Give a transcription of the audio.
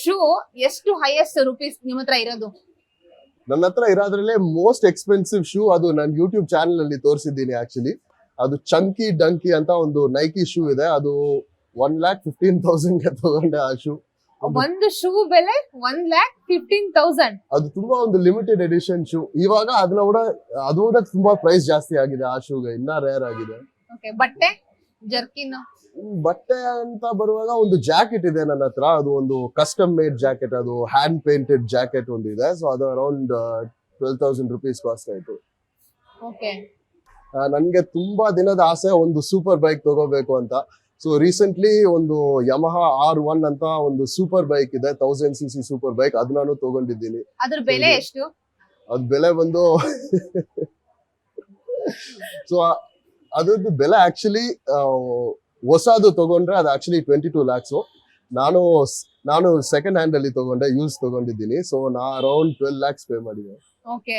Shoe ಎಷ್ಟು highest rupees ನಿಮ್ಮ ಹತ್ರ ಇರೋದು? ನನ್ನ ಹತ್ರ ಇರೋದ್ರಲ್ಲೇ ಮೋಸ್ಟ್ ಎಕ್ಸ್ಪೆನ್ಸಿವ್ ಶೂ, ಅದು ನಾನು ಯೂಟ್ಯೂಬ್ ಚಾನಲ್ ಅಲ್ಲಿ ತೋರಿಸಿದ್ದೀನಿ ಆಕ್ಚುಲಿ. ಅದು ಚಂಕಿ ಡಂಕಿ ಅಂತ ಒಂದು ನೈಕಿ ಶೂ ಇದೆ. ಅದು 1,15,000 ಗೆ ತಗೊಂಡೆ ಆ ಶೂ. ಒಂದು ಶೂ ಬೆಲೆ 1,15,000. ಅದು ತುಂಬಾ ಒಂದು ಲಿಮಿಟೆಡ್ ಎಡಿಷನ್ ಶೂ. ಇವಾಗ ಅದನ್ನ ಕೂಡ ತುಂಬಾ ಪ್ರೈಸ್ ಜಾಸ್ತಿ ಆಗಿದೆ ಆ ಶೂಗೆ, ಇನ್ನ ರೇರ್ ಆಗಿದೆ. ಓಕೆ, ಬಟ್ಟೆ ಜರ್ಕಿನ್ ಬಟ್ಟೆ ಅಂತ ಬರುವಾಗ ಒಂದು ಜಾಕೆಟ್ ಇದೆ ನನ್ನ ಹತ್ರ. ಅದು ಒಂದು ಕಸ್ಟಮ್ ಮೇಡ್ ಜಾಕೆಟ್, ಅದು ಹ್ಯಾಂಡ್ ಪೇಂಟೆಡ್ ಜಾಕೆಟ್ ಒಂದು ಇದೆ. ಸೊ ಅದು ಅರೌಂಡ್ 12,000 ರುಪೀಸ್ ಕಾಸ್ಟ್ ಆಯ್ತು. ಓಕೆ, ನನ್ಗೆ ತುಂಬಾ ದಿನದ ಆಸೆ ಒಂದು ಸೂಪರ್ ಬೈಕ್ ತಗೋಬೇಕು ಅಂತ. ಸೊ ರೀಸೆಂಟ್ಲಿ ಒಂದು ಯಮಹಾ R1 ಅಂತ ಒಂದು ಸೂಪರ್ ಬೈಕ್ ಇದೆ, 1000cc ಸೂಪರ್ ಬೈಕ್. ಅದು ನಾನು ತಗೊಂಡಿದ್ದೀನಿ. ಅದ್ರ ಬೆಲೆ ಎಷ್ಟು? ಅದ್ ಬೆಲೆ ಬಂದು ಸೊ ಅದ್ರದ್ದು ಬೆಲೆ ಆಕ್ಚುಲಿ ಹೊಸದು ತಗೊಂಡ್ರೆ ಅದು ಆಕ್ಚುಲಿ 22 lakhs. ನಾನು ಸೆಕೆಂಡ್ ಹ್ಯಾಂಡ್ ಅಲ್ಲಿ ತಗೊಂಡೆ, ಯೂಸ್ ತಗೊಂಡಿದ್ದೀನಿ. ಸೊ ನಾ ಅರೌಂಡ್ 12 lakhs ಪೇ ಮಾಡಿದೆ. ಓಕೆ,